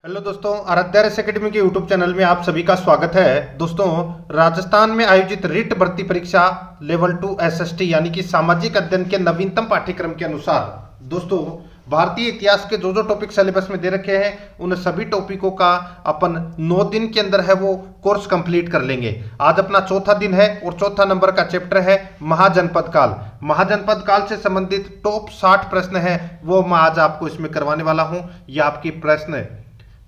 Hello दोस्तों, Aaradhya race academy के YouTube channel में आप सभी का स्वागत है। दोस्तों, राजस्थान में आयोजित रिट भर्ती परीक्षा लेवल 2 एसएसटी यानी कि सामाजिक अध्ययन के नवीनतम पाठ्यक्रम के अनुसार दोस्तों भारतीय इतिहास के जो टॉपिक सिलेबस में दे रखे हैं उन सभी टॉपिकों का अपन 9 दिन के अंदर है वो कोर्स कंप्लीट कर लेंगे। आज अपना चौथा दिन है और चौथा नंबर का चैप्टर है महाजनपद काल। महाजनपद काल से संबंधित टॉप 60 प्रश्न है वो मैं आज आपको इसमें करवाने वाला हूं। यह आपकी प्रश्न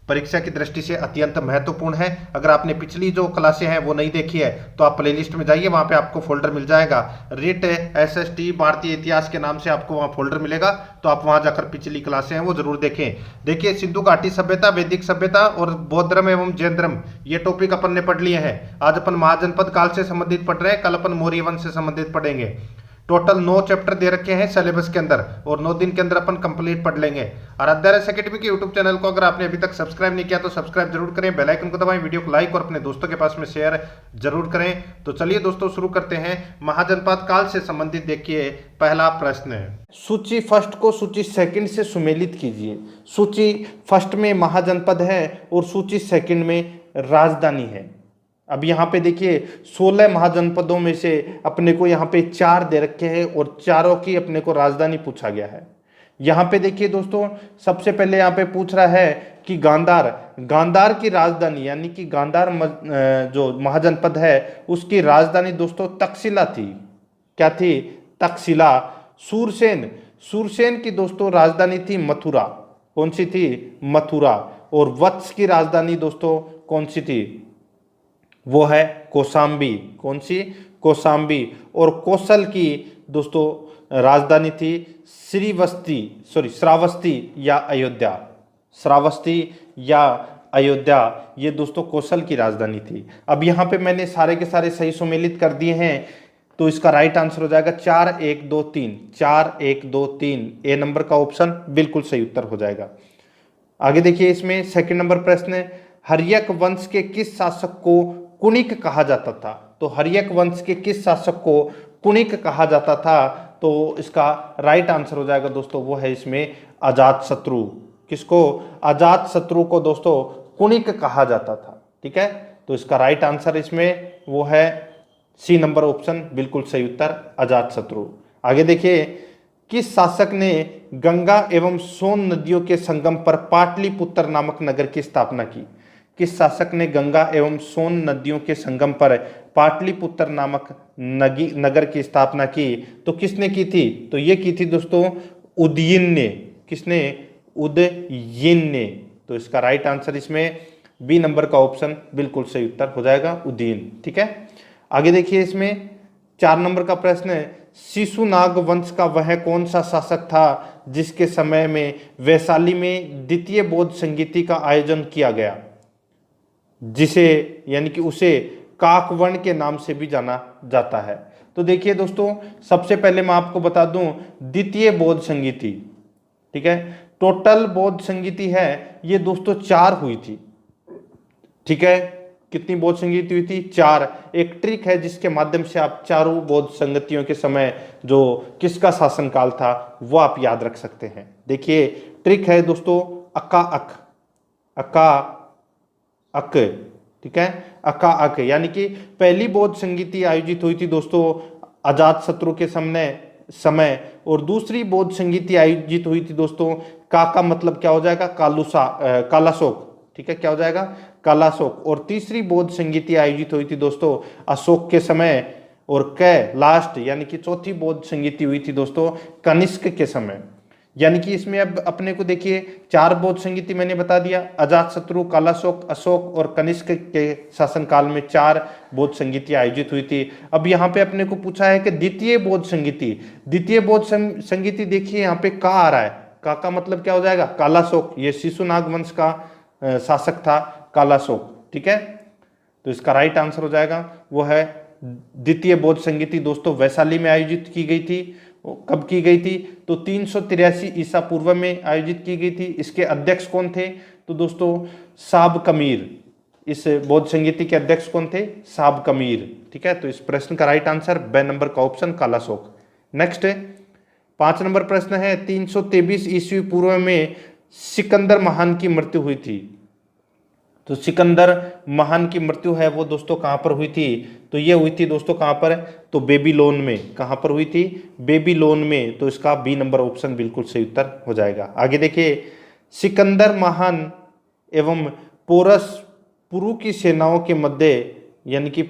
परीक्षा की दृष्टि से अत्यंत महत्वपूर्ण है। अगर आपने पिछली जो क्लासें हैं वो नहीं देखी है तो आप प्लेलिस्ट में जाइए, वहां पे आपको फोल्डर मिल जाएगा रिट एसएसटी भारतीय इतिहास के नाम से आपको वहां फोल्डर मिलेगा। तो आप वहां जाकर पिछली क्लासें हैं वो जरूर देखें। देखिए, सिंधु घाटी सभ्यता, वैदिक सभ्यता और बौद्ध धर्म एवं जैन धर्म ये टॉपिक अपन ने पढ़ लिए हैं। आज अपन महाजनपद काल से संबंधित पढ़ रहे हैं, कल अपन मौर्य वंश से संबंधित पढ़ेंगे। टोटल 9 चैप्टर दे रखे हैं सिलेबस के अंदर और 9 दिन के अंदर अपन कंप्लीट पढ़ लेंगे। आराध्या रेस एकेडमी के यूट्यूब चैनल को अगर आपने अभी तक सब्सक्राइब नहीं किया तो सब्सक्राइब जरूर करें, बेल आइकन को दबाएं, वीडियो को लाइक और अपने दोस्तों के पास में शेयर जरूर करें। तो चलिए दोस्तों शुरू करते हैं। महाजनपद काल से संबंधित देखिए पहला प्रश्न है, सूची फर्स्ट को सूची सेकंड से सुमेलित कीजिए। सूची फर्स्ट में महाजनपद है और सूची सेकंड में राजधानी है। अब यहाँ पे देखिए 16 महाजनपदों में से अपने को यहाँ पे 4 दे रखे हैं और चारों की अपने को राजधानी पूछा गया है। यहाँ पे देखिए दोस्तों, सबसे पहले यहाँ पे पूछ रहा है कि गांधार की राजधानी यानी कि गांधार जो महाजनपद है उसकी राजधानी दोस्तों तक्षशिला थी। क्या थी? तक्षशिला। सूरसेन की दोस्तों राजधानी थी मथुरा। कौन सी थी? मथुरा। और वत्स की राजधानी दोस्तों कौन सी थी? वो है कौशाम्बी। कौन सी? कौशाम्बी। और कौशल की दोस्तों राजधानी थी श्रावस्ती या अयोध्या। श्रावस्ती या अयोध्या ये दोस्तों कौशल की राजधानी थी। अब यहाँ पे मैंने सारे के सारे सही सुमेलित कर दिए हैं तो इसका राइट आंसर हो जाएगा 4 1 2 3। 4 1 2 3 ए नंबर का ऑप्शन बिल्कुल सही उत्तर हो जाएगा। आगे देखिए, इसमें सेकंड नंबर प्रश्न है, हर्यक वंश के किस शासक को कुणिक कहा जाता था? तो हर्यक वंश के किस शासक को कुणिक कहा जाता था? तो इसका राइट आंसर हो जाएगा दोस्तों वो है इसमें अजातशत्रु। किसको? अजातशत्रु को दोस्तों कुणिक कहा जाता था। ठीक है, तो इसका राइट आंसर इसमें वो है सी नंबर ऑप्शन बिल्कुल सही उत्तर अजातशत्रु। आगे देखिए, किस शासक ने गंगा एवं सोन नदियों के संगम पर पाटलिपुत्र नामक नगर की स्थापना की? किस शासक ने गंगा एवं सोन नदियों के संगम पर पाटलिपुत्र नामक नगर की स्थापना की? तो किसने की थी? तो ये की थी दोस्तों उदयन ने। किसने? उदयन ने। तो इसका राइट आंसर इसमें बी नंबर का ऑप्शन बिल्कुल सही उत्तर हो जाएगा उदयन। ठीक है, आगे देखिए, इसमें 4 नंबर का प्रश्न है, शिशुनाग वंश का वह कौन सा शासक था जिसके समय में वैशाली में द्वितीय बौद्ध संगीति का आयोजन किया गया, जिसे यानी कि उसे काकवर्ण के नाम से भी जाना जाता है? तो देखिए दोस्तों, सबसे पहले मैं आपको बता दूं द्वितीय बौद्ध संगीति। ठीक है, टोटल बौद्ध संगीति है ये दोस्तों 4 हुई थी। ठीक है, कितनी बौद्ध संगीति हुई थी? 4। एक ट्रिक है जिसके माध्यम से आप चारों बौद्ध संगतियों के समय जो किसका शासनकाल था वो आप याद रख सकते हैं। देखिए, ट्रिक है दोस्तों अक्का अक। ठीक है, अक्का अक यानी कि पहली बौद्ध संगीति आयोजित हुई थी दोस्तों अजातशत्रु के समय और दूसरी बौद्ध संगीति आयोजित हुई थी दोस्तों का मतलब क्या हो जाएगा? कालाशोक। ठीक है, क्या हो जाएगा? कालाशोक। और तीसरी बौद्ध संगीति आयोजित हुई थी दोस्तों अशोक के समय और लास्ट यानी कि चौथी बौद्ध संगीति हुई थी दोस्तों कनिष्क के समय। यानी कि इसमें अब अपने को देखिए 4 बौद्ध संगीति मैंने बता दिया, अजातशत्रु, कालाशोक, अशोक और कनिष्क के शासनकाल में 4 बौद्ध संगीति आयोजित हुई थी। अब यहाँ पे अपने को पूछा है कि द्वितीय बौद्ध संगीति देखिए यहाँ पे का आ रहा है, का मतलब क्या हो जाएगा? कालाशोक। ये शिशुनाग वंश का शासक था कालाशोक। ठीक है, तो इसका राइट आंसर हो जाएगा वो है द्वितीय बौद्ध संगीति दोस्तों वैशाली में आयोजित की गई थी। कब की गई थी? तो 383 ईसा पूर्व में आयोजित की गई थी। इसके अध्यक्ष कौन थे? तो दोस्तों साब कमीर। इस बौद्ध संगीति के अध्यक्ष कौन थे? साब कमीर। ठीक है, तो इस प्रश्न का राइट आंसर बे नंबर का ऑप्शन कालाशोक। नेक्स्ट है 5 नंबर प्रश्न है, 323 ईस्वी पूर्व में सिकंदर महान की मृत्यु हुई थी। तो सिकंदर महान की मृत्यु है वो दोस्तों कहाँ पर हुई थी? तो ये हुई थी दोस्तों कहाँ पर? तो बेबीलोन में। कहाँ पर हुई थी? बेबीलोन में। तो इसका बी नंबर ऑप्शन बिल्कुल सही उत्तर हो जाएगा। आगे देखिए, सिकंदर महान एवं पोरस पुरु की सेनाओं के मध्य, यानी कि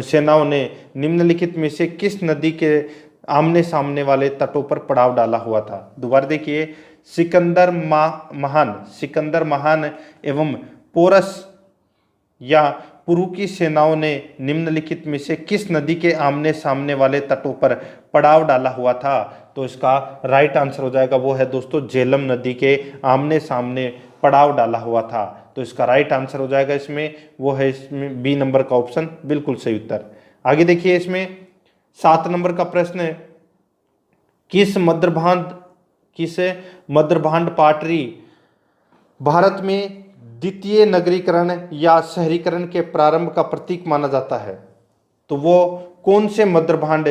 सेनाओं ने निम्नलिखित में से किस नदी के आमने सामने वाले तटों पर पड़ाव डाला हुआ था? दोबारा देखिए, सिकंदर महान एवं पोरस या पुरु की सेनाओं ने निम्नलिखित में से किस नदी के आमने सामने वाले तटों पर पड़ाव डाला हुआ था? तो इसका राइट आंसर हो जाएगा वो है दोस्तों झेलम नदी के आमने सामने पड़ाव डाला हुआ था। तो इसका राइट आंसर हो जाएगा इसमें वो है इसमें बी नंबर का ऑप्शन बिल्कुल सही उत्तर। आगे देखिए, इसमें 7 नंबर का प्रश्न है, किस मध्यभांड पाटरी भारत में द्वितीय नगरीकरण या शहरीकरण के प्रारंभ का प्रतीक माना जाता है? तो वो कौन से मध्यभांड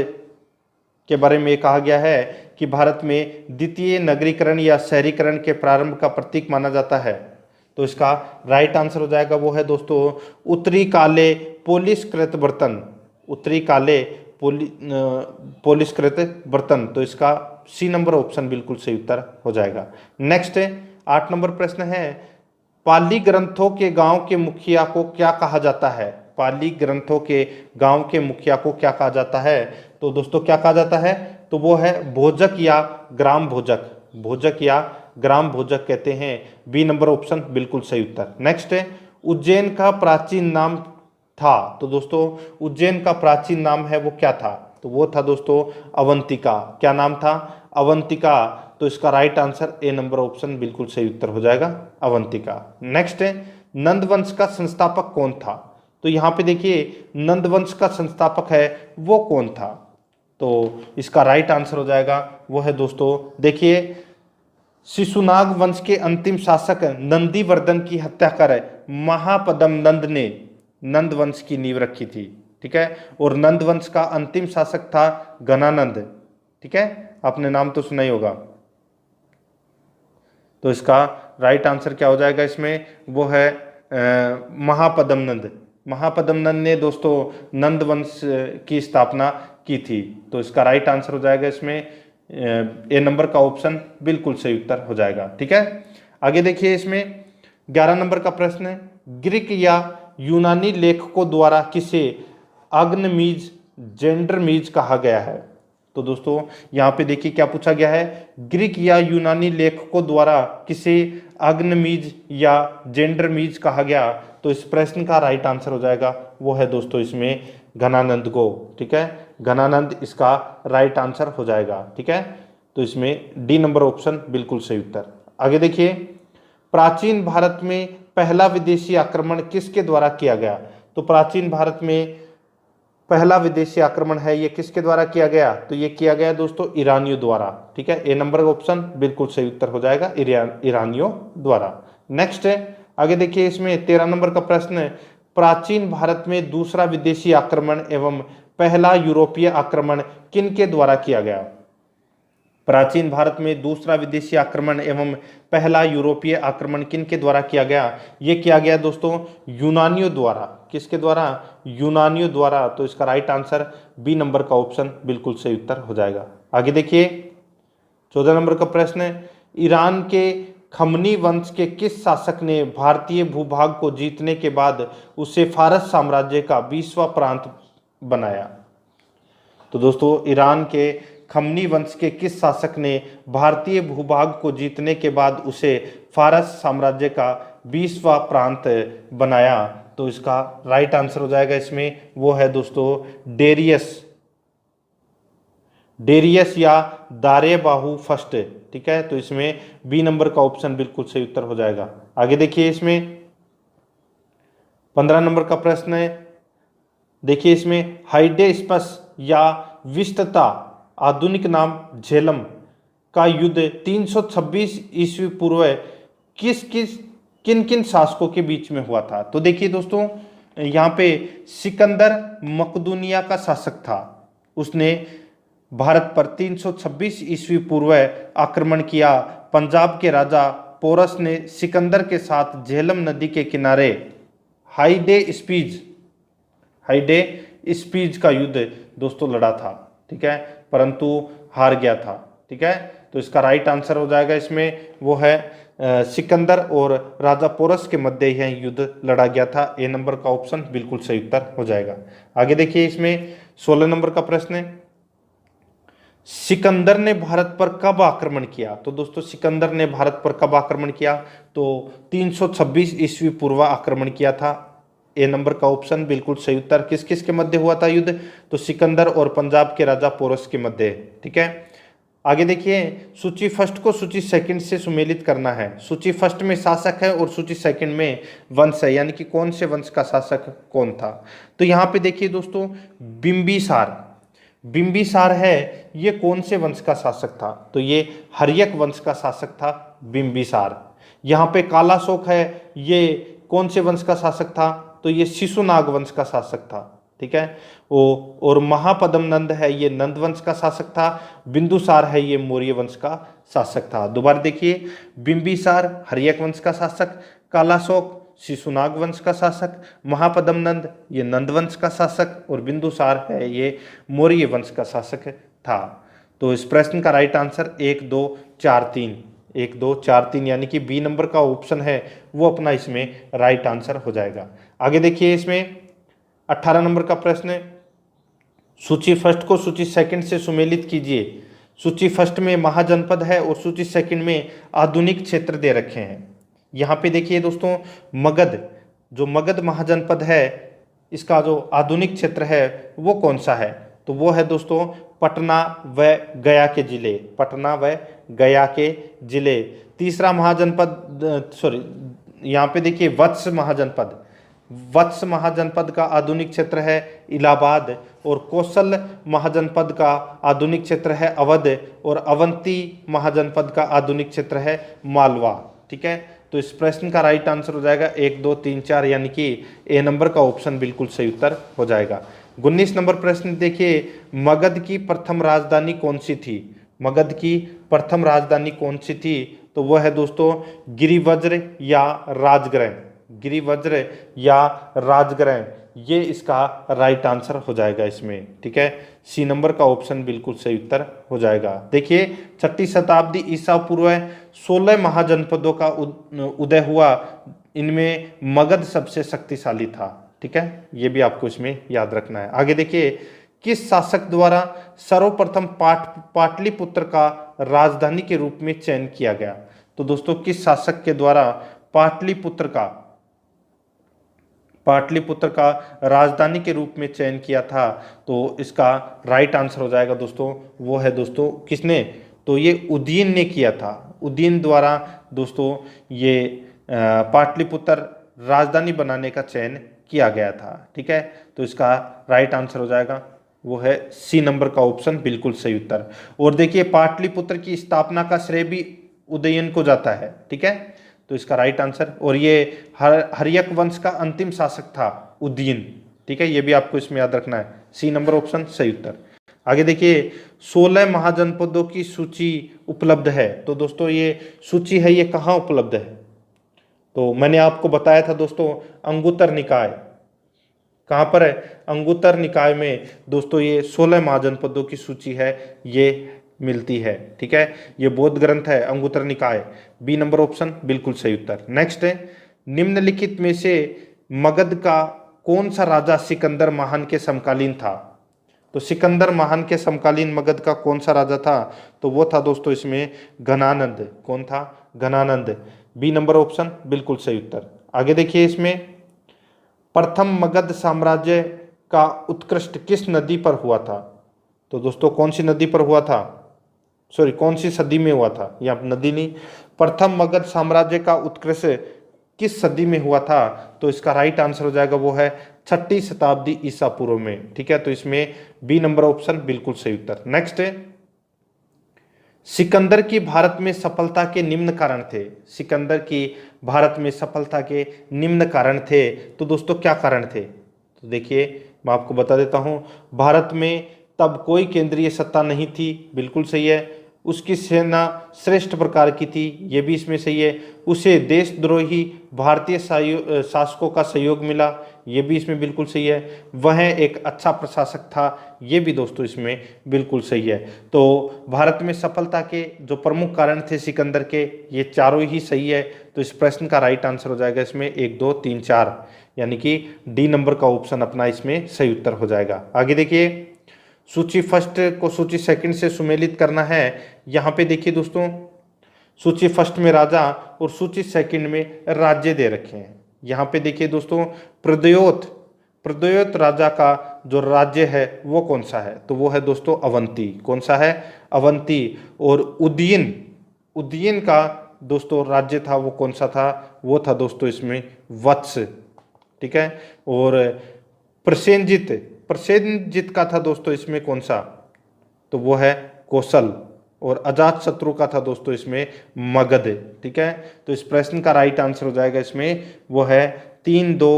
के बारे में कहा गया है कि भारत में द्वितीय नगरीकरण या शहरीकरण के प्रारंभ का प्रतीक माना जाता है? तो इसका राइट आंसर हो जाएगा वो है दोस्तों उत्तरी काले पोलिशकृत बर्तन। उत्तरी काले पोलिशकृत बर्तन। तो इसका सी नंबर ऑप्शन बिल्कुल सही उत्तर हो जाएगा। नेक्स्ट 8 नंबर प्रश्न है, पाली ग्रंथों के गांव के मुखिया को क्या कहा जाता है? पाली ग्रंथों के गांव के मुखिया को क्या कहा जाता है? तो दोस्तों क्या कहा जाता है? तो वो है भोजक या ग्राम भोजक। भोजक या ग्राम भोजक कहते हैं। बी नंबर ऑप्शन बिल्कुल सही उत्तर। नेक्स्ट है, उज्जैन का प्राचीन नाम था। तो दोस्तों उज्जैन का प्राचीन नाम है वो क्या था? तो वो था दोस्तों अवंतिका। क्या नाम था? अवंतिका। तो इसका right answer A number option बिल्कुल सही उत्तर हो जाएगा, अवंतिका। नेक्स्ट है, नंदवंश का संस्थापक कौन था? तो यहाँ पे देखिए, नंदवंश का संस्थापक है वो कौन था? तो इसका राइट आंसर हो जाएगा वो है दोस्तों, देखिए, शिशुनाग वंश के अंतिम शासक नंदीवर्धन की हत्या कर महापदम नंद ने नंद वंश की नींव रखी थी। ठीक है, और नंद वंश का अंतिम शासक था घनानंद। ठीक है, आपने नाम तो सुना ही होगा। तो इसका राइट आंसर क्या हो जाएगा इसमें? वो है महापदम नंद। महापदम नंद ने दोस्तों नंद वंश की स्थापना की थी। तो इसका राइट आंसर हो जाएगा इसमें ए नंबर का ऑप्शन बिल्कुल सही उत्तर हो जाएगा। ठीक है, आगे देखिए, इसमें 11 नंबर का प्रश्न है, ग्रीक या यूनानी लेखकों द्वारा किसे अग्निमीज जेंडरमीज कहा गया है? तो दोस्तों यहाँ पे देखिए क्या पूछा गया है, ग्रीक या यूनानी लेखकों द्वारा किसे अग्निमीज या जेंडरमीज कहा गया? तो इस प्रश्न का राइट आंसर हो जाएगा वो है दोस्तों इसमें घनानंद को। ठीक है, घनानंद इसका राइट आंसर हो जाएगा। ठीक है, तो इसमें डी नंबर ऑप्शन बिल्कुल सही उत्तर। आगे देखिए, प्राचीन भारत में पहला विदेशी आक्रमण किसके द्वारा किया गया? तो प्राचीन भारत में पहला विदेशी आक्रमण है ये किसके द्वारा किया गया? तो ये किया गया दोस्तों ईरानियों द्वारा। ठीक है, ए नंबर का ऑप्शन बिल्कुल सही उत्तर हो जाएगा, ईरानियों द्वारा। नेक्स्ट है, आगे देखिए, इसमें 13 नंबर का प्रश्न है, प्राचीन भारत में दूसरा विदेशी आक्रमण एवं पहला यूरोपीय आक्रमण किनके द्वारा किया गया? प्राचीन भारत में दूसरा विदेशी आक्रमण एवं पहला यूरोपीय आक्रमण किनके द्वारा किया गया? ये किया गया दोस्तों यूनानियों द्वारा। किसके द्वारा? यूनानियों द्वारा। तो इसका राइट आंसर बी नंबर का ऑप्शन बिल्कुल सही उत्तर हो जाएगा। आगे देखिए, 14 नंबर का प्रश्न है, ईरान के खमनी वंश के किस शासक ने भारतीय भूभाग को जीतने के बाद उसे फारस साम्राज्य का 20वां प्रांत बनाया? तो दोस्तों ईरान के खमनी वंश के किस शासक ने भारतीय भूभाग को जीतने के बाद उसे फारस साम्राज्य का 20वां प्रांत बनाया? तो इसका राइट आंसर हो जाएगा इसमें वो है दोस्तों डेरियस या दारेबाहु फर्स्ट। ठीक है, तो इसमें बी नंबर का ऑप्शन बिल्कुल सही उत्तर हो जाएगा। आगे देखिए, इसमें 15 नंबर का प्रश्न है, देखिए इसमें हाइडेस्पस या विस्तता आधुनिक नाम झेलम का युद्ध 326 ईस्वी पूर्व किन किन शासकों के बीच में हुआ था? तो देखिए दोस्तों, यहाँ पे सिकंदर मकदूनिया का शासक था। उसने भारत पर 326 ईस्वी पूर्व आक्रमण किया। पंजाब के राजा पोरस ने सिकंदर के साथ झेलम नदी के किनारे हाइडे स्पीज का युद्ध दोस्तों लड़ा था, ठीक है, परंतु हार गया था, ठीक है। तो इसका राइट आंसर हो जाएगा इसमें वो है सिकंदर और राजा पोरस के मध्य यह युद्ध लड़ा गया था। ए नंबर का ऑप्शन बिल्कुल सही उत्तर हो जाएगा। आगे देखिए इसमें 16 नंबर का प्रश्न है, सिकंदर ने भारत पर कब आक्रमण किया? तो दोस्तों सिकंदर ने भारत पर कब आक्रमण किया? तो 326 ईस्वी पूर्व आक्रमण किया था। ए नंबर का ऑप्शन बिल्कुल सही उत्तर। किस किस के मध्य हुआ था युद्ध? तो सिकंदर और पंजाब के राजा पोरस के मध्य, ठीक है। आगे देखिए, सूची फर्स्ट को सूची सेकंड से सुमेलित करना है। सूची फर्स्ट में शासक है और सूची सेकंड में वंश है, यानी कि कौन से वंश का शासक कौन था। तो यहाँ पे देखिए दोस्तों, बिंबिसार है, ये कौन से वंश का शासक था? तो ये हर्यक वंश का शासक था बिंबिसार। यहाँ पे कालाशोक है, ये कौन से वंश का शासक था? तो ये शिशुनाग वंश का शासक था, ठीक है। और महापद्म नंद है, ये नंद वंश का शासक था। बिंदुसार है, ये मौर्य वंश का शासक था। दोबारा देखिए, बिंबिसार हर्यक वंश का शासक, कालाशोक शिशुनाग वंश का शासक, महापद्म नंद ये नंद वंश का शासक और बिंदुसार है ये मौर्य वंश का शासक था। तो इस प्रश्न का राइट आंसर 1 2 4 3 1 2 4 3 यानी कि बी नंबर का ऑप्शन है वो अपना इसमें राइट आंसर हो जाएगा। आगे देखिए इसमें 18 नंबर का प्रश्न है, सूची फर्स्ट को सूची सेकंड से सुमेलित कीजिए। सूची फर्स्ट में महाजनपद है और सूची सेकंड में आधुनिक क्षेत्र दे रखे हैं। यहाँ पे देखिए दोस्तों, मगध महाजनपद है, इसका जो आधुनिक क्षेत्र है वो कौन सा है? तो वो है दोस्तों पटना व गया के जिले, पटना व गया के जिले। तीसरा महाजनपद यहाँ पे देखिए वत्स महाजनपद का आधुनिक क्षेत्र है इलाहाबाद, और कौशल महाजनपद का आधुनिक क्षेत्र है अवध, और अवंती महाजनपद का आधुनिक क्षेत्र है मालवा, ठीक है। तो इस प्रश्न का राइट आंसर हो जाएगा 1 2 3 4 यानी कि ए नंबर का ऑप्शन बिल्कुल सही उत्तर हो जाएगा। 19 नंबर प्रश्न देखिए, मगध की प्रथम राजधानी कौन सी थी? मगध की प्रथम राजधानी कौन सी थी? तो वह है दोस्तों गिरिवज्र या राजगृह, गिरिवज्र या राजगृह, ये इसका राइट आंसर हो जाएगा इसमें, ठीक है। सी नंबर का ऑप्शन बिल्कुल सही उत्तर हो जाएगा। देखिए 6ठी शताब्दी ईसा पूर्व 16 महाजनपदों का उदय हुआ, इनमें मगध सबसे शक्तिशाली था, ठीक है, ये भी आपको इसमें याद रखना है। आगे देखिए, किस शासक द्वारा सर्वप्रथम पाटलिपुत्र का राजधानी के रूप में चयन किया गया? तो दोस्तों किस शासक के द्वारा पाटलिपुत्र का राजधानी के रूप में चयन किया था? तो इसका राइट आंसर हो जाएगा दोस्तों, वो है दोस्तों किसने? तो ये उदयन ने किया था। उदयन द्वारा दोस्तों ये पाटलिपुत्र राजधानी बनाने का चयन किया गया था, ठीक है। तो इसका राइट आंसर हो जाएगा वो है सी नंबर का ऑप्शन बिल्कुल सही उत्तर। और देखिए पाटलिपुत्र की स्थापना का श्रेय भी उदयन को जाता है, ठीक है। तो इसका राइट आंसर, और ये हर्यक वंश का अंतिम शासक था उदयन, ठीक है, ये भी आपको इसमें याद रखना है। सी नंबर ऑप्शन सही उत्तर। आगे देखिए 16 महाजनपदों की सूची उपलब्ध है। तो दोस्तों ये सूची है, ये कहाँ उपलब्ध है? तो मैंने आपको बताया था दोस्तों अंगुत्तर निकाय, कहाँ पर है? अंगुत्तर निकाय में दोस्तों ये 16 महाजनपदों की सूची है, ये मिलती है, ठीक है। ये बौद्ध ग्रंथ है अंगुत्तर निकाय, बी नंबर ऑप्शन बिल्कुल सही उत्तर। नेक्स्ट है, निम्नलिखित में से मगध का कौन सा राजा सिकंदर महान के समकालीन था? तो सिकंदर महान के समकालीन मगध का कौन सा राजा था? तो वो था दोस्तों इसमें घनानंद। कौन था? घनानंद, बी नंबर ऑप्शन बिल्कुल सही उत्तर। आगे देखिए इसमें, प्रथम मगध साम्राज्य का उत्कृष्ट किस नदी पर हुआ था? तो दोस्तों कौन सी नदी पर हुआ था? कौन सी सदी में हुआ था? यहाँ नदी नहीं, प्रथम मगध साम्राज्य का उत्कृष्ट किस सदी में हुआ था? तो इसका राइट आंसर हो जाएगा वो है 6ठी शताब्दी ईसा पूर्व में, ठीक है। तो इसमें बी नंबर ऑप्शन बिल्कुल सही उत्तर। नेक्स्ट है, सिकंदर की भारत में सफलता के निम्न कारण थे। सिकंदर की भारत में सफलता के निम्न कारण थे। तो दोस्तों क्या कारण थे? तो देखिए मैं आपको बता देता हूं, भारत में तब कोई केंद्रीय सत्ता नहीं थी, बिल्कुल सही है। उसकी सेना श्रेष्ठ प्रकार की थी, ये भी इसमें सही है। उसे देशद्रोही भारतीय शासकों का सहयोग मिला, ये भी इसमें बिल्कुल सही है। वह एक अच्छा प्रशासक था, ये भी दोस्तों इसमें बिल्कुल सही है। तो भारत में सफलता के जो प्रमुख कारण थे सिकंदर के, ये चारों ही सही है। तो इस प्रश्न का राइट आंसर हो जाएगा इसमें 1 2 3 4, यानी कि डी नंबर का ऑप्शन अपना इसमें सही उत्तर हो जाएगा। आगे देखिए, सूची फर्स्ट को सूची सेकंड से सुमेलित करना है। यहाँ पे देखिए दोस्तों, सूची फर्स्ट में राजा और सूची सेकंड में राज्य दे रखे हैं। यहाँ पे देखिए दोस्तों, प्रद्योत प्रद्योत राजा का जो राज्य है वो कौन सा है, तो वो है दोस्तों अवंती। कौन सा है? अवंती। और उदयन उदयन का दोस्तों राज्य था, वो कौन सा था? वो था दोस्तों इसमें वत्स। ठीक है। और प्रसेनजित प्रसेनजित का था दोस्तों इसमें कौन सा, तो वो है कौशल। और अजात शत्रु का था दोस्तों इसमें मगध। ठीक है। तो इस प्रश्न का राइट आंसर हो जाएगा इसमें, वो है 3 2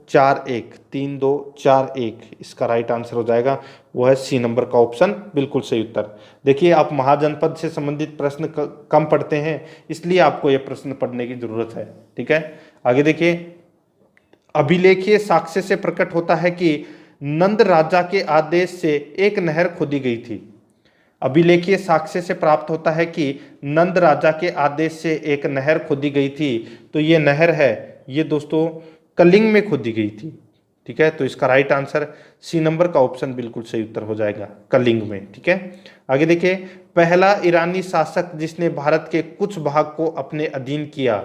4 1, 3 2 4 1, इसका राइट आंसर हो जाएगा, वो है सी नंबर का ऑप्शन बिल्कुल सही उत्तर। देखिए, आप महाजनपद से संबंधित प्रश्न कम पढ़ते हैं, इसलिए आपको यह प्रश्न पढ़ने की जरूरत है। ठीक है। आगे देखिए, अभिलेखीय साक्ष्य से प्रकट होता है कि नंद राजा के आदेश से एक नहर खोदी गई थी। अभिलेखीय साक्ष्य से प्राप्त होता है कि नंद राजा के आदेश से एक नहर खोदी गई थी। तो ये नहर है, ये दोस्तों कलिंग में खोदी गई थी। ठीक है। तो इसका राइट आंसर सी नंबर का ऑप्शन बिल्कुल सही उत्तर हो जाएगा, कलिंग में। ठीक है। आगे देखिए, पहला ईरानी शासक जिसने भारत के कुछ भाग को अपने अधीन किया,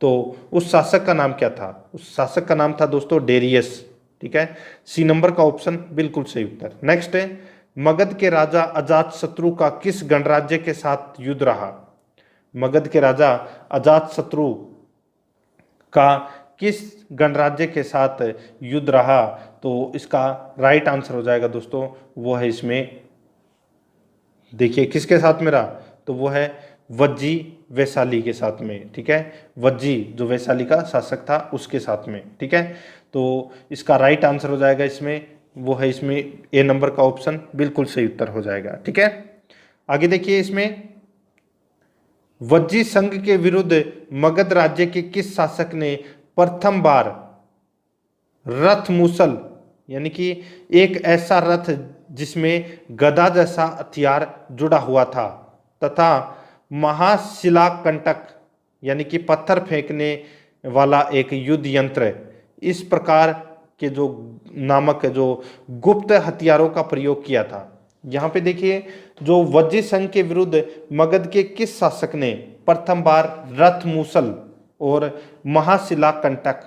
तो उस शासक का नाम क्या था? उस शासक का नाम था दोस्तों डेरियस। ठीक है। सी नंबर का ऑप्शन बिल्कुल सही उत्तर। नेक्स्ट है, मगध के राजा अजात शत्रु का किस गणराज्य के साथ युद्ध रहा? मगध के राजा अजात शत्रु का किस गणराज्य के साथ युद्ध रहा? तो इसका राइट आंसर हो जाएगा दोस्तों, वो है इसमें, देखिए किसके साथ में रहा, तो वो है वज्जी वैशाली के साथ में। ठीक है। वज्जी जो वैशाली का शासक था उसके साथ में। ठीक है। तो इसका राइट आंसर हो जाएगा इसमें, वो है इसमें ए नंबर का ऑप्शन बिल्कुल सही उत्तर हो जाएगा। ठीक है। आगे देखिए, इसमें वज्जी संघ के विरुद्ध मगध राज्य के किस शासक ने प्रथम बार रथ मूसल, यानी कि एक ऐसा रथ जिसमें गदा जैसा हथियार जुड़ा हुआ था, तथा महाशिलाकंटक यानी कि पत्थर फेंकने वाला एक युद्ध यंत्र, इस प्रकार के जो नामक जो गुप्त हथियारों का प्रयोग किया था। यहाँ पे देखिए, जो वज्जी संघ के विरुद्ध मगध के किस शासक ने प्रथम बार रथ मूसल और महाशिलाकंटक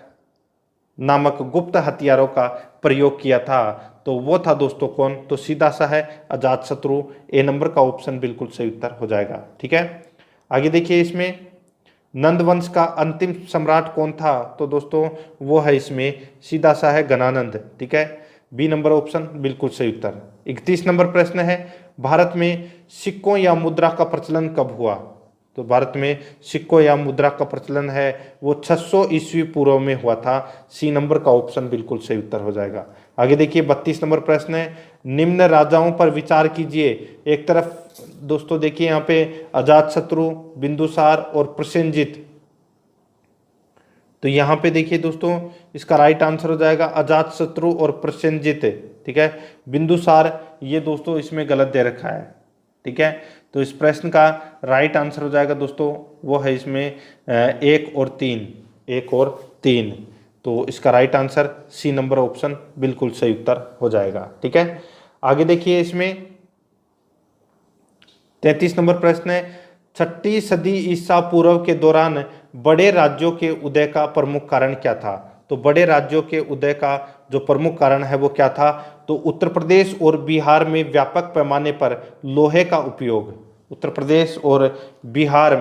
नामक गुप्त हथियारों का प्रयोग किया था, तो वो था दोस्तों कौन? तो सीधा सा है अजात शत्रु। ए नंबर का ऑप्शन बिल्कुल सही उत्तर हो जाएगा। ठीक है। आगे देखिए, इसमें नंद वंश का अंतिम सम्राट कौन था? तो दोस्तों वो है इसमें सीधा सा है गणानंद। ठीक है। बी नंबर ऑप्शन बिल्कुल सही उत्तर। 31 नंबर प्रश्न है, भारत में सिक्कों या मुद्रा का प्रचलन कब हुआ? तो भारत में सिक्कों या मुद्रा का प्रचलन है वो 600 ईस्वी पूर्व में हुआ था। सी नंबर का ऑप्शन बिल्कुल सही उत्तर हो जाएगा। आगे देखिए, 32 नंबर प्रश्न है, निम्न राजाओं पर विचार कीजिए। एक तरफ दोस्तों देखिए यहाँ पे अजात शत्रु, बिंदुसार और प्रसेनजित, तो यहाँ पे देखिए दोस्तों इसका राइट आंसर हो जाएगा अजात शत्रु और प्रसेनजित। ठीक है। बिंदुसार ये दोस्तों इसमें गलत दे रखा है। ठीक है। तो इस प्रश्न का राइट आंसर हो जाएगा दोस्तों, वो है इसमें 1 और 3। तो इसका right answer C number option बिल्कुल सही उत्तर हो जाएगा। ठीक है। आगे देखिए, इसमें 33 नंबर प्रश्न है, 6ठी सदी ईसा पूर्व के दौरान बड़े राज्यों के उदय का प्रमुख कारण क्या था? तो बड़े राज्यों के उदय का जो प्रमुख कारण है वो क्या था? तो उत्तर प्रदेश और बिहार में व्यापक पैमाने पर लोहे का उपयोग, उत्तर प्रदेश और बिहार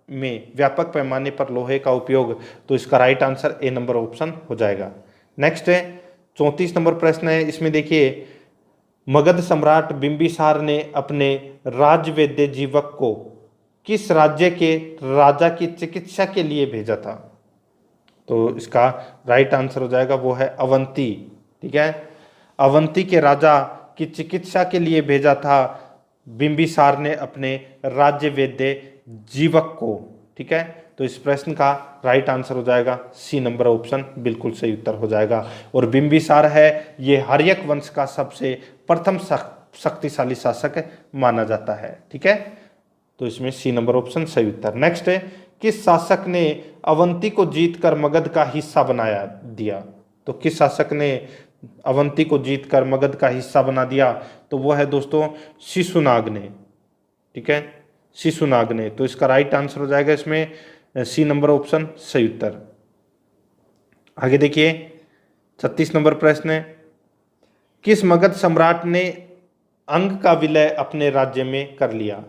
में व्यापक पैमाने पर लोहे का उपयोग, तो इसका right answer A number option हो जाएगा। नेक्स्ट है 34 नंबर प्रश्न है, इसमें देखिए, मगध सम्राट बिंबिसार ने अपने राजवैद्य जीवक को किस राज्य के राजा की चिकित्सा के लिए भेजा था? तो इसका राइट आंसर हो जाएगा वो है अवंती। ठीक है। अवंती के राजा की चिकित्सा के लिए भेजा था, बिंबिसार ने अपने राज्य वेद्य जीवक को, ठीक है। तो इस प्रश्न का राइट आंसर हो जाएगा सी नंबर ऑप्शन बिल्कुल सही उत्तर हो जाएगा। और बिंबिसार है ये हर्यक वंश का सबसे प्रथम शक्तिशाली शासक माना जाता है, ठीक है। तो इसमें सी नंबर ऑप्शन सही उत्तर। नेक्स्ट है, किस शासक ने अवंती को जीतकर मगध का हिस्सा बनाया दिया? तो किस शासक ने अवंती को जीतकर मगध का हिस्सा बना दिया? तो वो है दोस्तों शिशुनाग ने, ठीक है, शिशुनाग ने। तो इसका राइट आंसर हो जाएगा इसमें सी नंबर ऑप्शन सही उत्तर। आगे देखिए 36 नंबर प्रश्न है, किस मगध सम्राट ने अंग का विलय अपने राज्य में कर लिया?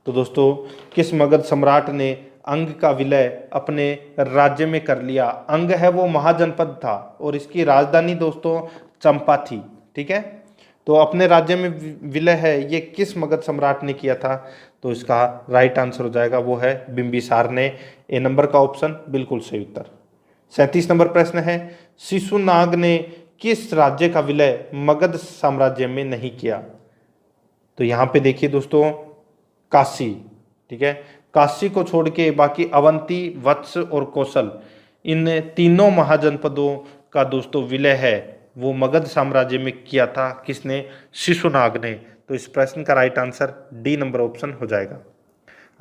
तो दोस्तों किस मगध सम्राट ने अंग का विलय अपने राज्य में कर लिया? अंग है वो महाजनपद था और इसकी राजधानी दोस्तों चंपा थी, ठीक है। तो अपने राज्य में विलय है ये किस मगध सम्राट ने किया था? तो इसका राइट आंसर हो जाएगा वो है बिंबिसार ने। ए नंबर का ऑप्शन बिल्कुल सही उत्तर। 37 नंबर प्रश्न है, शिशुनाग ने किस राज्य का विलय मगध साम्राज्य में नहीं किया? तो यहाँ पे देखिए दोस्तों काशी, ठीक है, काशी को छोड़ के बाकी अवंती, वत्स और कौशल, इन तीनों महाजनपदों का दोस्तों विलय है वो मगध साम्राज्य में किया था। किसने? शिशुनाग ने। तो इस प्रश्न का right answer D number option हो जाएगा।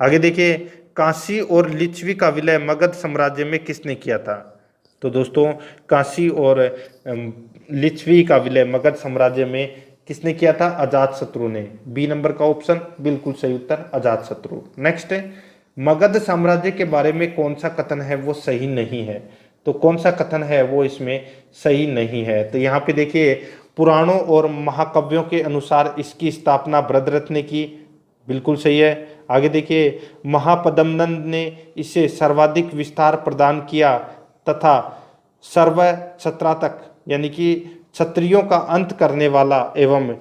आगे देखिए, काशी और लिच्छवी का विलय मगध साम्राज्य में किसने किया था? तो दोस्तों काशी और लिच्छवी का विलय मगध साम्राज्य में किसने किया था? अजातशत्रु ने। बी नंबर का ऑप्शन बिल्कुल सही उत्तर, अजातशत्रु। नेक्स्ट है, मगध साम्राज्य के बारे में कौन सा कथन है वो सही नहीं है? तो कौन सा कथन है वो इसमें सही नहीं है? तो यहाँ पे देखिए, पुराणों और महाकाव्यों के अनुसार इसकी स्थापना भद्ररथ ने की, बिल्कुल सही है। आगे देखिए, महापद्मनंद ने इसे सर्वाधिक विस्तार प्रदान किया तथा सर्व छत्रातक यानी कि क्षत्रियों का अंत करने वाला एवं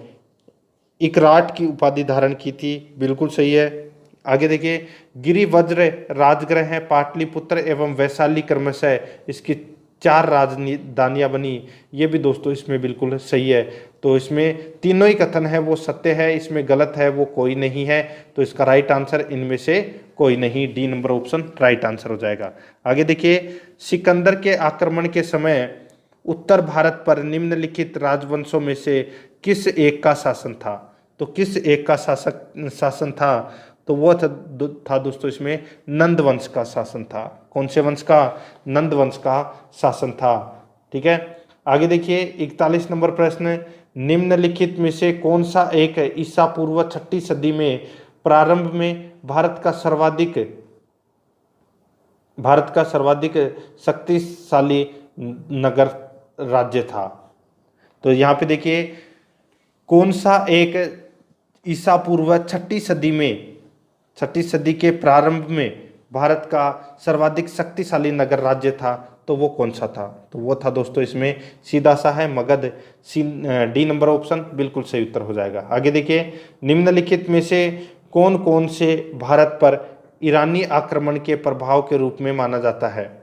इकराट की उपाधि धारण की थी, बिल्कुल सही है। आगे देखिए, गिरिवज्र राजगृह है, पाटलिपुत्र एवं वैशाली क्रमशः इसकी 4 राजधानियां बनी, ये भी दोस्तों इसमें बिल्कुल सही है। तो इसमें तीनों ही कथन है वो सत्य है, इसमें गलत है वो कोई नहीं है। तो इसका राइट आंसर इनमें से कोई नहीं, D number option right answer हो जाएगा। आगे देखिए, सिकंदर के आक्रमण के समय उत्तर भारत पर निम्नलिखित राजवंशों में से किस एक का शासन था? तो किस एक का शासन था? तो वो था दोस्तों इसमें नंद वंश का शासन था। कौन से वंश का? नंद वंश का शासन था, ठीक है। आगे देखिए 41 नंबर प्रश्न, निम्नलिखित में से कौन सा एक ईसा पूर्व 6ठी सदी में प्रारंभ में भारत का सर्वाधिक शक्तिशाली नगर राज्य था? तो यहाँ पे देखिए, कौन सा एक ईसा पूर्व 6ठी सदी में, 6ठी सदी के प्रारंभ में भारत का सर्वाधिक शक्तिशाली नगर राज्य था? तो वो कौन सा था? तो वो था दोस्तों इसमें सीधा सा है मगध। डी नंबर ऑप्शन बिल्कुल सही उत्तर हो जाएगा। आगे देखिए, निम्नलिखित में से कौन कौन से भारत पर ईरानी आक्रमण के प्रभाव के रूप में माना जाता है?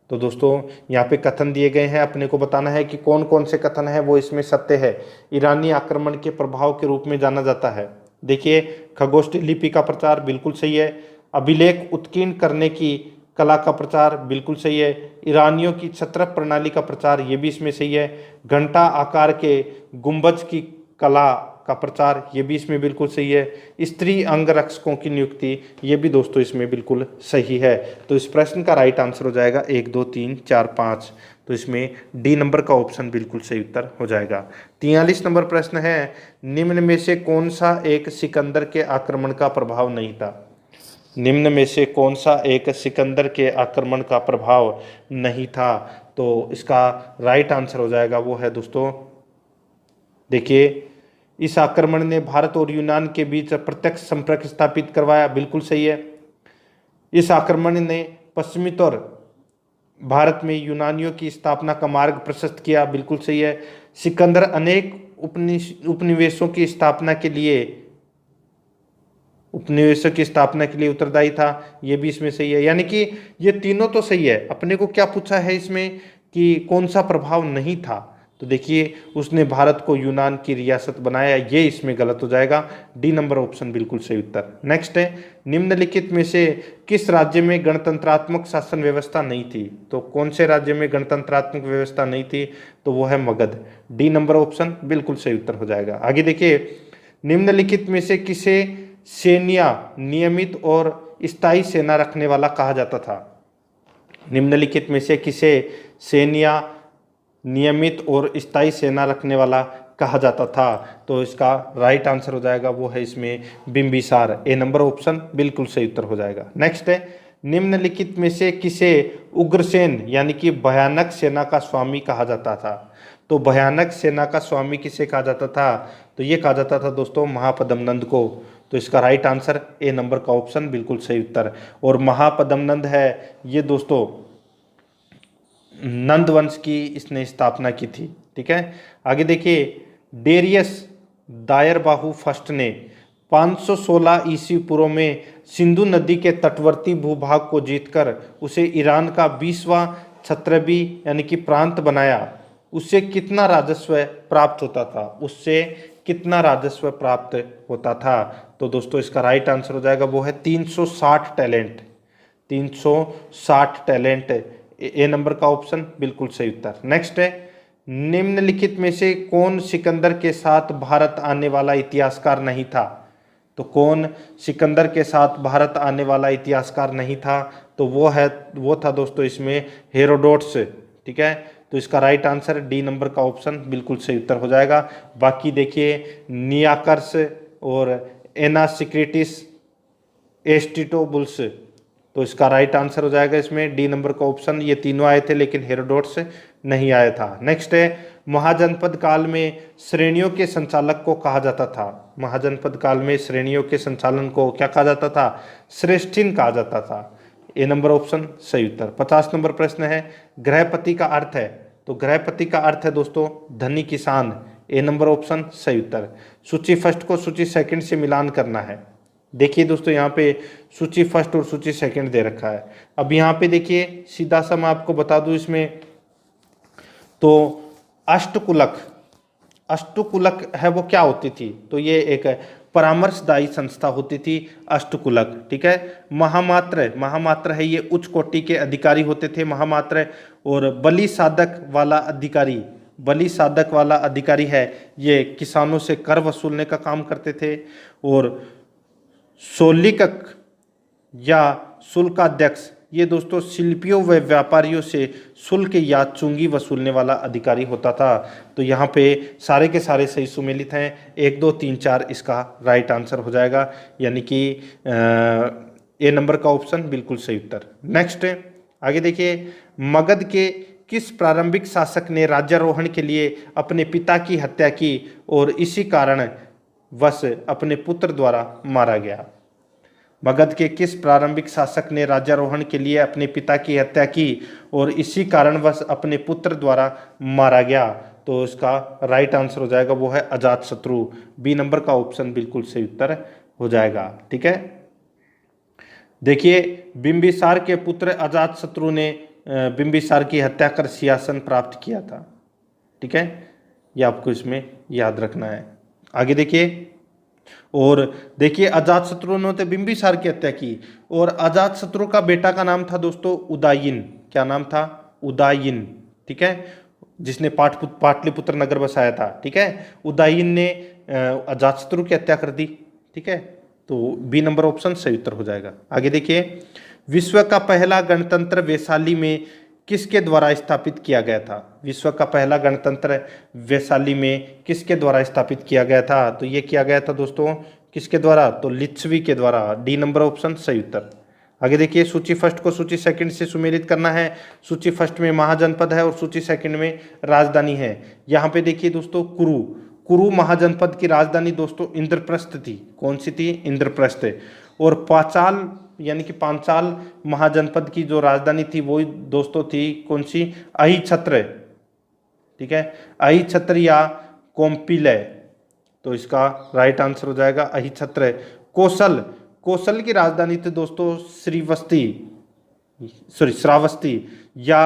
तो दोस्तों यहाँ पे कथन दिए गए हैं, अपने को बताना है कि कौन कौन से कथन है वो इसमें सत्य है, ईरानी आक्रमण के प्रभाव के रूप में जाना जाता है। देखिए, खगोष्ठी लिपि का प्रचार बिल्कुल सही है, अभिलेख उत्कीर्ण करने की कला का प्रचार बिल्कुल सही है, ईरानियों की छत्रप प्रणाली का प्रचार ये भी इसमें सही है, घंटा आकार के गुंबज की कला का प्रचार ये भी इसमें बिल्कुल सही है, स्त्री अंगरक्षकों की नियुक्ति ये भी दोस्तों इसमें बिल्कुल सही है। तो इस प्रश्न का राइट आंसर हो जाएगा 1 2 3 4 5। तो इसमें डी नंबर का ऑप्शन बिल्कुल सही उत्तर हो जाएगा। 43 नंबर प्रश्न है, निम्न में से कौन सा एक सिकंदर के आक्रमण का प्रभाव नहीं था? निम्न में से कौन सा एक सिकंदर के आक्रमण का प्रभाव नहीं था? तो इसका राइट आंसर हो जाएगा वो है दोस्तों, देखिए, इस आक्रमण ने भारत और यूनान के बीच प्रत्यक्ष संपर्क स्थापित करवाया, बिल्कुल सही है। इस आक्रमण ने पश्चिमोत्तर भारत में यूनानियों की स्थापना का मार्ग प्रशस्त किया, बिल्कुल सही है। सिकंदर अनेक उपनिवेशों की स्थापना के लिए उत्तरदायी था, ये भी इसमें सही है। यानी कि ये तीनों तो सही है। अपने को क्या पूछा है इसमें कि कौन सा प्रभाव नहीं था? तो देखिए उसने भारत को यूनान की रियासत बनाया, ये इसमें गलत हो जाएगा। डी नंबर ऑप्शन बिल्कुल सही उत्तर। नेक्स्ट है, निम्नलिखित में से किस राज्य में गणतंत्रात्मक शासन व्यवस्था नहीं थी? तो कौन से राज्य में गणतंत्रात्मक व्यवस्था नहीं थी? तो वो है मगध। डी नंबर ऑप्शन बिल्कुल सही उत्तर हो जाएगा। आगे देखिए, निम्नलिखित में से किसे सैन्य नियमित और स्थायी सेना रखने वाला कहा जाता था? निम्नलिखित में से किसे सैन्य नियमित और स्थायी सेना रखने वाला कहा जाता था? तो इसका राइट आंसर हो जाएगा वो है इसमें बिंबिसार। ए नंबर ऑप्शन बिल्कुल सही उत्तर हो जाएगा। नेक्स्ट है, निम्नलिखित में से किसे उग्रसेन यानी कि भयानक सेना का स्वामी कहा जाता था? तो भयानक सेना का स्वामी किसे कहा जाता था? तो ये कहा जाता था दोस्तों महापद्मनंद को। तो इसका राइट आंसर ए नंबर का ऑप्शन बिल्कुल सही उत्तर। और महापद्मनंद है ये दोस्तों नंद वंश की इसने स्थापना की थी। ठीक है, आगे देखिए, डेरियस दायरबाहु फर्स्ट ने 516 ईस्वी पूर्व में सिंधु नदी के तटवर्ती भूभाग को जीतकर उसे ईरान का 20वां छत्रबी यानी कि प्रांत बनाया। उससे कितना राजस्व प्राप्त होता था? उससे कितना राजस्व प्राप्त होता था? तो दोस्तों इसका राइट आंसर हो जाएगा वो है 360 टैलेंट। 360 टैलेंट ए नंबर का ऑप्शन बिल्कुल सही उत्तर। नेक्स्ट है, निम्नलिखित में से कौन सिकंदर के साथ भारत आने वाला इतिहासकार नहीं था? तो कौन सिकंदर के साथ भारत आने वाला इतिहासकार नहीं था? तो वो था दोस्तों इसमें हेरोडोटस। ठीक है, तो इसका राइट आंसर डी नंबर का ऑप्शन बिल्कुल सही उत्तर हो जाएगा। बाकी देखिए नियाकर्स और एनासिक्रिटिस एस्टिटोबुल्स, तो इसका राइट आंसर हो जाएगा इसमें डी नंबर का ऑप्शन। ये तीनों आए थे लेकिन हेरोडोटस नहीं आया था। नेक्स्ट है, महाजनपद काल में श्रेणियों के संचालक को कहा जाता था? महाजनपद काल में श्रेणियों के संचालन को क्या कहा जाता था? श्रेष्ठिन कहा जाता था। ए नंबर ऑप्शन सही उत्तर। 50 नंबर प्रश्न है, गृहपति का अर्थ है? तो गृहपति का अर्थ है दोस्तों धनी किसान। ए नंबर ऑप्शन सही उत्तर। सूची फर्स्ट को सूची सेकंड से मिलान करना है। देखिए दोस्तों यहाँ पे सूची फर्स्ट और सूची सेकंड दे रखा है। अब यहाँ पे देखिए सीधा सा मैं आपको बता दूं इसमें, तो अष्टकुलक है वो क्या होती थी? तो ये एक परामर्शदायी संस्था होती थी अष्टकुलक। ठीक है, महामात्र है ये उच्च कोटि के अधिकारी होते थे महामात्र। और बलि साधक वाला अधिकारी है ये किसानों से कर वसूलने का काम करते थे। और सोलिकक या शुल्काध्यक्ष ये दोस्तों शिल्पियों व व्यापारियों से शुल्क या चुंगी वसूलने वाला अधिकारी होता था। तो यहाँ पे सारे के सारे सही सुमेलित हैं। 1 2 3 4 इसका राइट आंसर हो जाएगा, यानी कि ए नंबर का ऑप्शन बिल्कुल सही उत्तर। नेक्स्ट आगे देखिए, मगध के किस प्रारंभिक शासक ने राज्यारोहण के लिए अपने पिता की हत्या की और इसी कारण वश अपने पुत्र द्वारा मारा गया? मगध के किस प्रारंभिक शासक ने राज्यारोहण के लिए अपने पिता की हत्या की और इसी कारणवश अपने पुत्र द्वारा मारा गया? तो इसका राइट आंसर हो जाएगा वो है अजातशत्रु। बी नंबर का ऑप्शन बिल्कुल सही उत्तर हो जाएगा। ठीक है, देखिए बिंबिसार के पुत्र अजातशत्रु ने बिंबिसार की हत्या कर सिंहासन प्राप्त किया था। ठीक है, ये आपको इसमें याद रखना है। आगे देखिए, और देखिए अजातशत्रु ने तो बिंबिसार की हत्या की और अजातशत्रु का बेटा का नाम था दोस्तों उदयन। क्या नाम था? उदयन। ठीक है, जिसने पाटलिपुत्र नगर बसाया था। ठीक है, उदयन ने अजातशत्रु की हत्या कर दी। ठीक है, तो बी नंबर ऑप्शन सही उत्तर हो जाएगा। आगे देखिए, विश्व का पहला गणतंत्र वैशाली में किसके द्वारा स्थापित किया गया था? विश्व का पहला गणतंत्र वैशाली में किसके द्वारा स्थापित किया गया था? तो ये किया गया था दोस्तों किसके द्वारा? तो लिच्छवी के द्वारा। डी नंबर ऑप्शन सही उत्तर। आगे देखिए, सूची फर्स्ट को सूची सेकंड से सुमेलित करना है। सूची फर्स्ट में महाजनपद है और सूची सेकंड में राजधानी है। यहाँ पे देखिए दोस्तों कुरु महाजनपद की राजधानी दोस्तों इंद्रप्रस्थ थी। कौन सी थी? इंद्रप्रस्थ। और पांचाल यानी कि पांचाल महाजनपद की जो राजधानी थी वो दोस्तों थी कौन सी? अहिछत्र। ठीक है, अहिछत्र या कोम्पिलय। तो इसका राइट आंसर हो जाएगा अहिछत्र। कौशल की राजधानी थी दोस्तों श्रावस्ती या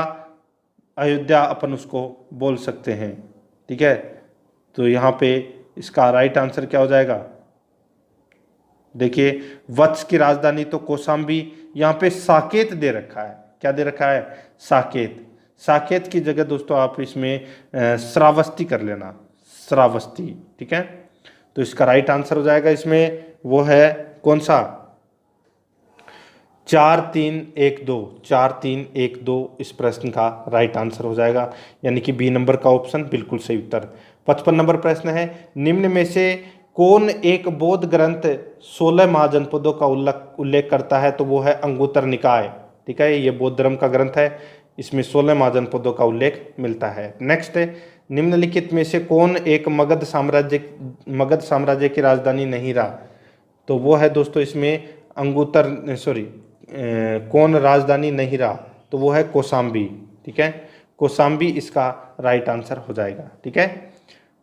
अयोध्या अपन उसको बोल सकते हैं। ठीक है, तो यहाँ पे इसका राइट आंसर क्या हो जाएगा? देखिए वत्स की राजधानी तो कौशाम्बी, यहाँ पे साकेत दे रखा है। क्या दे रखा है? साकेत। साकेत की जगह दोस्तों आप इसमें श्रावस्ती कर लेना, श्रावस्ती। ठीक है, तो इसका राइट आंसर हो जाएगा इसमें वो है कौन सा? 4312। 4312 इस प्रश्न का राइट आंसर हो जाएगा, यानी कि बी नंबर का ऑप्शन बिल्कुल सही उत्तर। 55 नंबर प्रश्न है, निम्न में से कौन एक बौद्ध ग्रंथ 16 महाजनपदों का उल्लेख करता है? तो वो है अंगुत्तर निकाय। ठीक है, ये बौद्ध धर्म का ग्रंथ है, इसमें 16 महाजनपदों का उल्लेख मिलता है। नेक्स्ट है, निम्नलिखित में से कौन एक मगध साम्राज्य की राजधानी नहीं रहा? तो वो है दोस्तों इसमें कौन राजधानी नहीं रहा? तो वो है कौशाम्बी। ठीक है, कौशाम्बी इसका राइट आंसर हो जाएगा। ठीक है,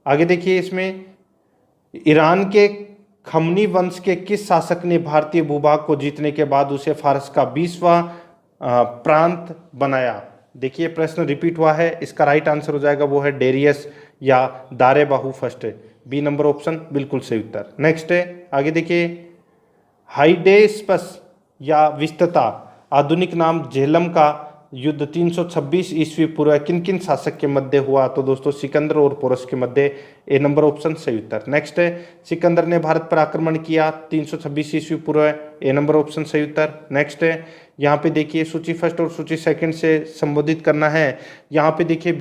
आगे देखिए, इसमें ईरान के खमनी वंश के किस शासक ने भारतीय भूभाग को जीतने के बाद उसे फारस का 20वां प्रांत बनाया? देखिए प्रश्न रिपीट हुआ है, इसका राइट आंसर हो जाएगा वो है डेरियस या दारेबाहु फर्स्ट। बी नंबर ऑप्शन बिल्कुल सही उत्तर। नेक्स्ट है, आगे देखिए, हाइडेस्पस या विस्तता आधुनिक नाम झेलम का युद्ध 326 ईस्वी पूर्व किन किन शासक के मध्य हुआ? तो दोस्तों सिकंदर और पोरस के मध्य। ए नंबर ऑप्शन सही उत्तर। नेक्स्ट है, सिकंदर ने भारत पर आक्रमण किया 326 ईस्वी पूर्व। ए नंबर ऑप्शन सही उत्तर। नेक्स्ट है, यहाँ पे देखिए सूची फर्स्ट और सूची सेकंड से संबोधित करना है। यहाँ पे देखिए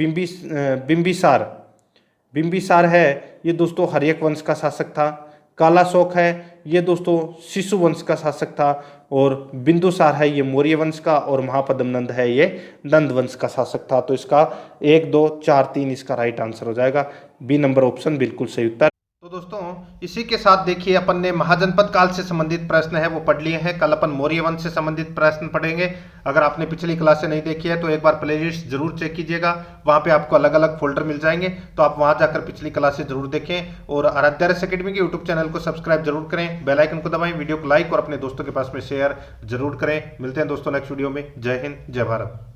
बिंबिसार है, ये दोस्तों हर्यक वंश का शासक था। कालाशोक है, ये दोस्तों शिशु वंश का शासक था। और बिंदुसार है, ये मौर्य वंश का। और महापद्मनंद है, ये नंद वंश का शासक था। तो इसका 1 2 4 3 इसका राइट आंसर हो जाएगा। बी नंबर ऑप्शन बिल्कुल सही उत्तर। तो दोस्तों इसी के साथ देखिए अपन ने महाजनपद काल से संबंधित प्रश्न है वो पढ़ लिए हैं। कल अपन मौर्य वंश से संबंधित प्रश्न पढ़ेंगे। अगर आपने पिछली क्लासें नहीं देखी है तो एक बार प्लेलिस्ट जरूर चेक कीजिएगा, वहां पे आपको अलग अलग फोल्डर मिल जाएंगे, तो आप वहां जाकर पिछली क्लासें जरूर देखें। और आराध्या रस अकेडमी के यूट्यूब चैनल को सब्सक्राइब जरूर करें, बेल आइकन को दबाएं, वीडियो को लाइक और अपने दोस्तों के पास में शेयर जरूर करें। मिलते हैं दोस्तों नेक्स्ट वीडियो में। जय हिंद, जय भारत।